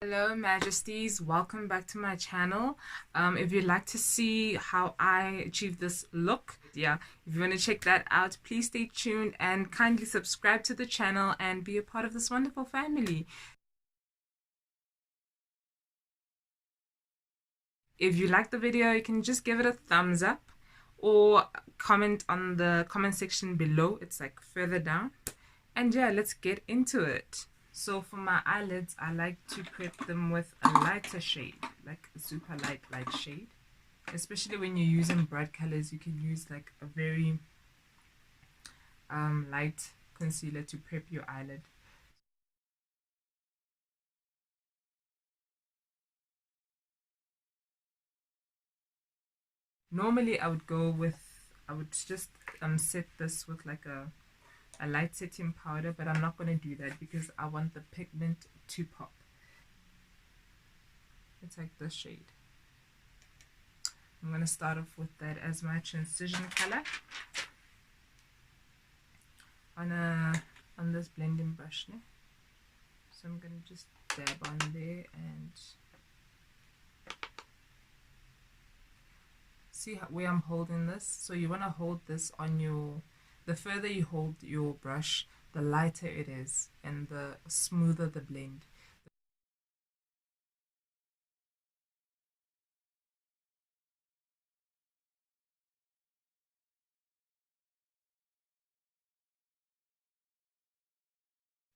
Hello Majesties, welcome back to my channel. If you'd like to see how I achieve this look, if you want to check that out, please stay tuned and kindly subscribe to the channel and be a part of this wonderful family. If you like the video, you can just give it a thumbs up or comment on the comment section below. It's like further down. And yeah, let's get into it. So for my eyelids, I like to prep them with a lighter shade, like a super light shade. Especially when you're using bright colors, you can use like a very light concealer to prep your eyelid. Normally I would just set this with like a light setting powder, but I'm not going to do that because I want the pigment to pop. It's like this shade. I'm going to start off with that as my transition color on this blending brush. So I'm going to just dab on there and see where I'm holding this. So you want to hold this on the further you hold your brush, the lighter it is and the smoother the blend.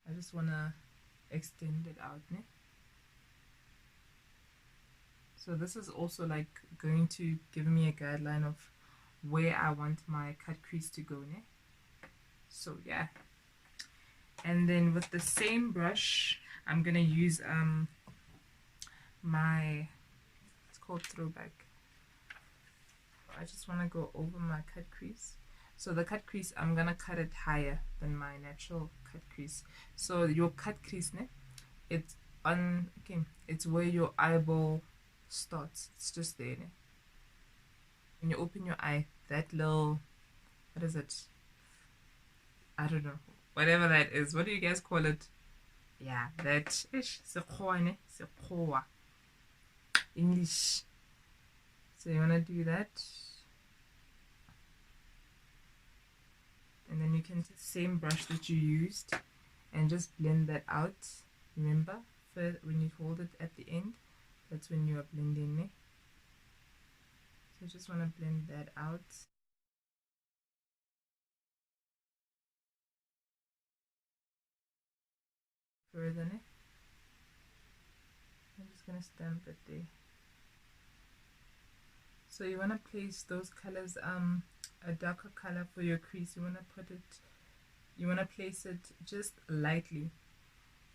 I just want to extend it out. So this is also like going to give me a guideline of where I want my cut crease to go. So yeah. And then with the same brush, I'm gonna use it's called Throwback. I just want to go over my cut crease. So the cut crease, I'm gonna cut it higher than my natural cut crease. So your cut crease, it's it's where your eyeball starts. It's just there. When you open your eye, that little, what is it? I don't know. Whatever that is. What do you guys call it? Yeah, that ish. English. So you wanna do that. And then you can take the same brush that you used and just blend that out. Remember, first, when you hold it at the end, that's when you are blending. So just want to blend that out. Further. I'm just going to stamp it there. So you want to place those colors, a darker color for your crease. You want to place it just lightly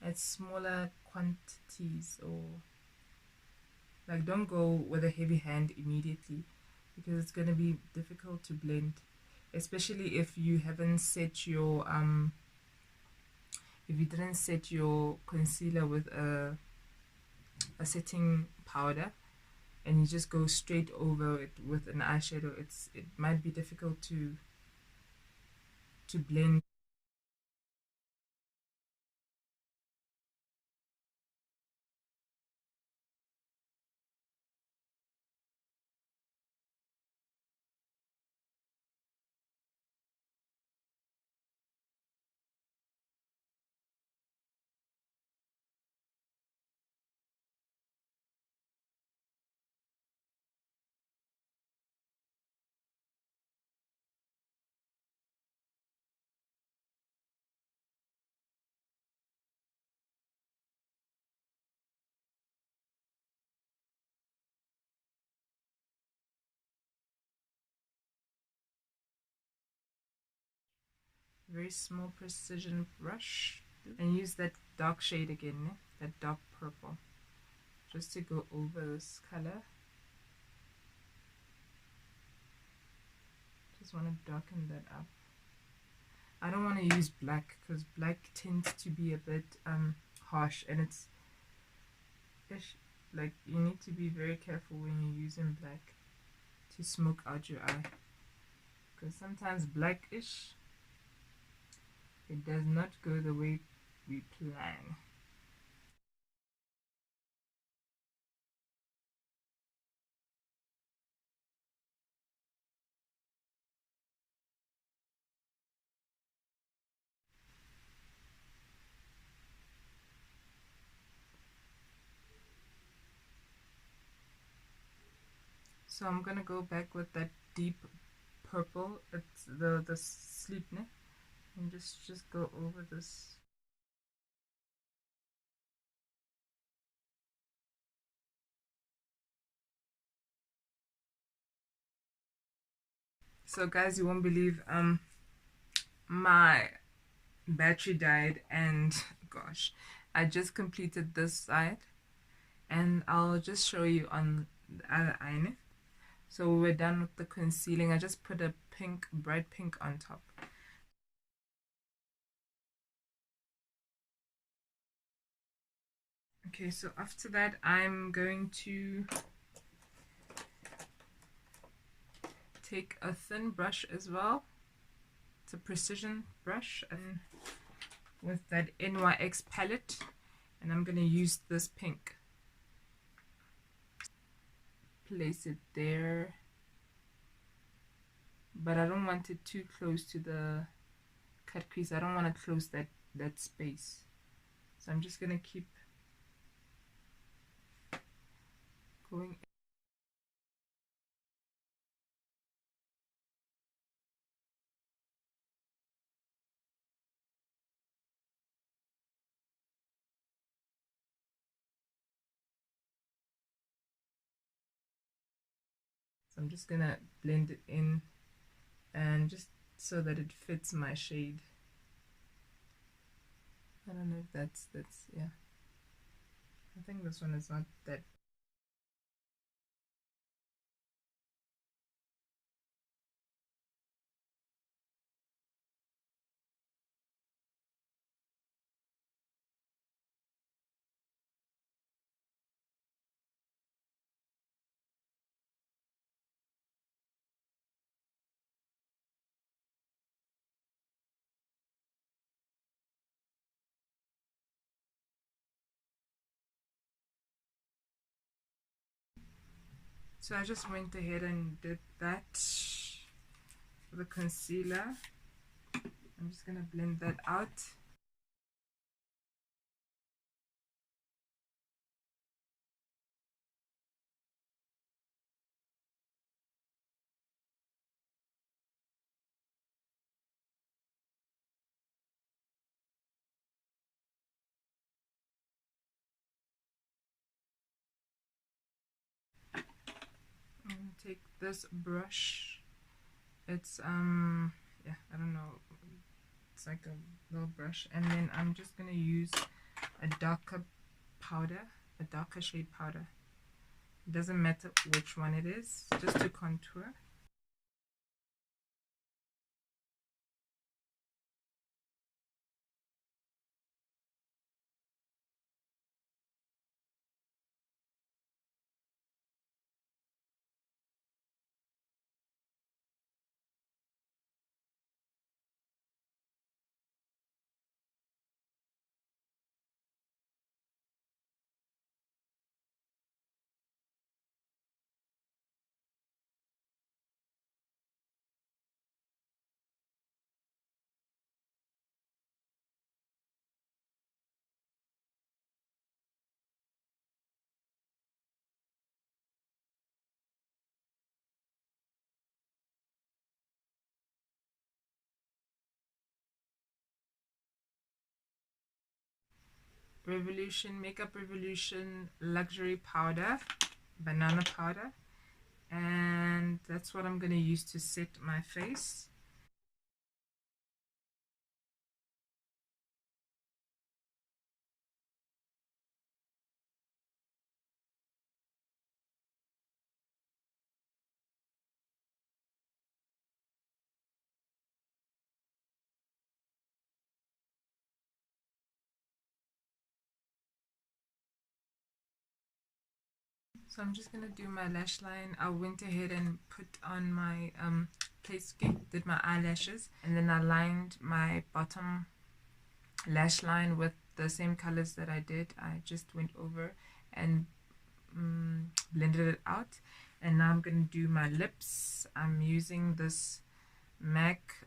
at smaller quantities, or like don't go with a heavy hand immediately because it's going to be difficult to blend, especially if you haven't set your if you didn't set your concealer with a setting powder and you just go straight over it with an eyeshadow. It might be difficult to blend. Very small precision brush and use that dark shade again, that dark purple, just to go over this color. Just want to darken that up. I don't want to use black because black tends to be a bit harsh, and it's like you need to be very careful when you're using black to smoke out your eye, because sometimes blackish, it does not go the way we plan. So I'm gonna go back with that deep purple. It's the sleep, ne? And just go over this. So guys, you won't believe my battery died, and gosh, I just completed this side, and I'll just show you on the other eye. So we're done with the concealing. I just put a pink, bright pink on top. Okay, so after that I'm going to take a thin brush as well. It's a precision brush, and with that NYX palette, and I'm going to use this pink. Place it there, but I don't want it too close to the cut crease. I don't want to close that space, so I'm just going to keep going. So I'm just gonna blend it in, and just so that it fits my shade. I don't know if that's yeah. I think this one is not that. So I just went ahead and did that with the concealer. I'm just gonna blend that out. I'm gonna take this brush. It's yeah, I don't know, it's like a little brush, and then I'm just gonna use a darker powder, a darker shade powder. It doesn't matter which one it is, just to contour. Revolution, Makeup Revolution luxury powder, banana powder, and that's what I'm going to use to set my face. So I'm just gonna do my lash line. I went ahead and put on my did my eyelashes, and then I lined my bottom lash line with the same colors that I did. I just went over and blended it out, and now I'm gonna do my lips. I'm using this MAC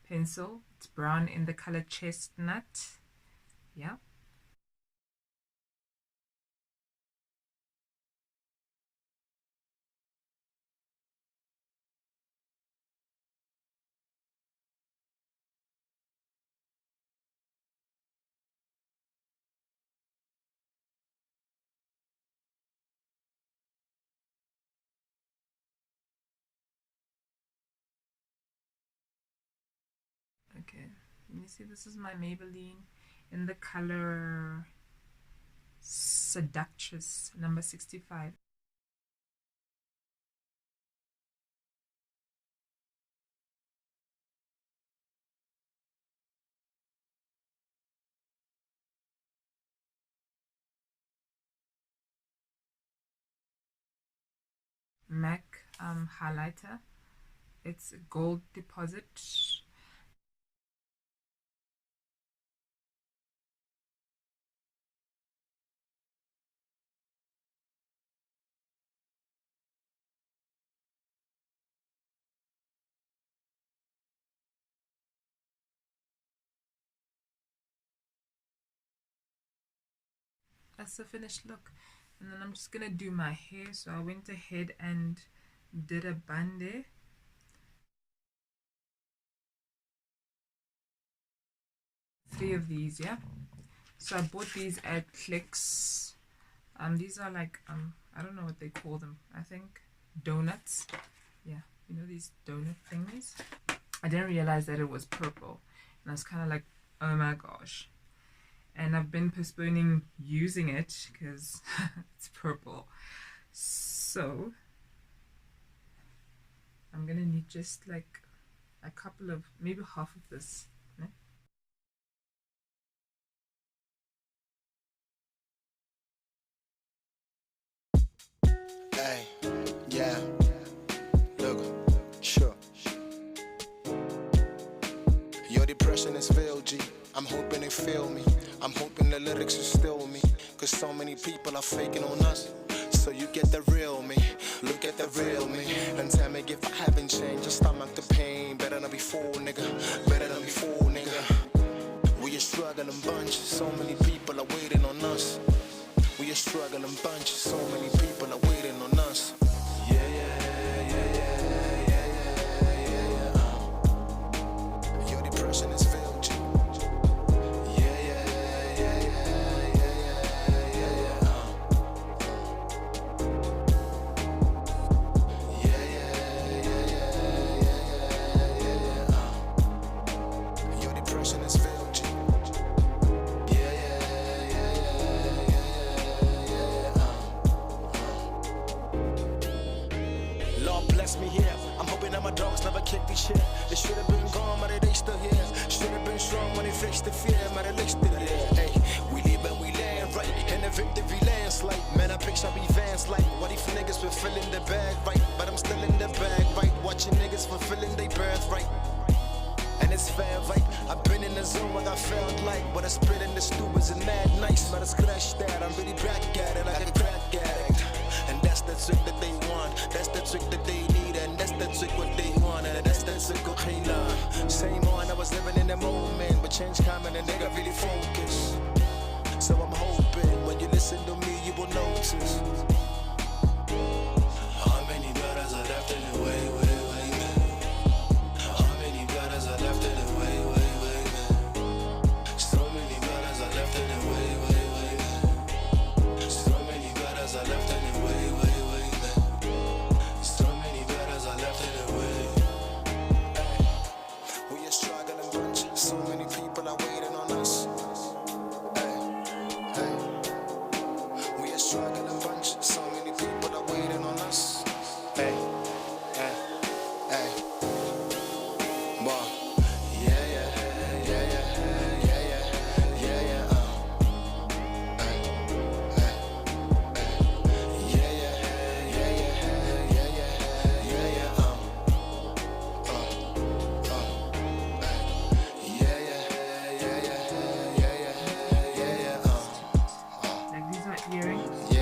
pencil. It's brown in the color Chestnut. Yeah. You see, this is my Maybelline in the color Seductress, number 65. MAC highlighter. It's a gold deposit. That's the finished look. And then I'm just gonna do my hair. So I went ahead and did a bande. Three of these, yeah. So I bought these at Clicks. These are like I don't know what they call them. I think donuts. Yeah, you know these donut thingies. I didn't realize that it was purple, and I was kind of like, oh my gosh. And I've been postponing using it because it's purple. So I'm gonna need just like a couple of, maybe half of this. No? Hey, yeah, look, sure. Your depression is failed, G. I'm hoping they feel me. I'm hoping the lyrics will still me. Cause so many people are faking on us. So you get the real me. Look at the real me. And tell me if I haven't changed. Just stomach the pain. Better than before, nigga. Better than before, nigga. We a struggling bunch. So many people are waiting on us. We a struggling bunch. So many people are waiting on us. Your depression is failed, G. Your depression is failed, G. Lord bless me here. I'm hoping that my dogs never kick this shit. They should have been gone, but they still here. Should have been strong when they faced the fear, but they still there. Hey, we live and we land right. And the victory landslide. Man, I picture me vans like, what if niggas fulfilling the bag right? But I'm still in the bag right. Watching niggas fulfilling their birthright. And it's fair, right? I've been in the zone like I felt like. What I spit in the stew is mad nice. But I scratch that, I'm really back at it like a crack addict. And that's the trick that they want. That's the trick that they need. And that's the trick what they want. And that's the trick of Kayla. Same on, I was living in the moment. But change coming and they got really focused. So I'm hoping when you listen to me, you will notice. How many brothers are left in the way, man? How many brothers are left in the way, man? So many brothers are left in the way, man. So many brothers are left in the way, man. So many brothers are left in the way. Hey, we are struggling bunch. So many people are waiting on us. We are struggling bunch. So many people are waiting on us. Hey. Like these are earrings.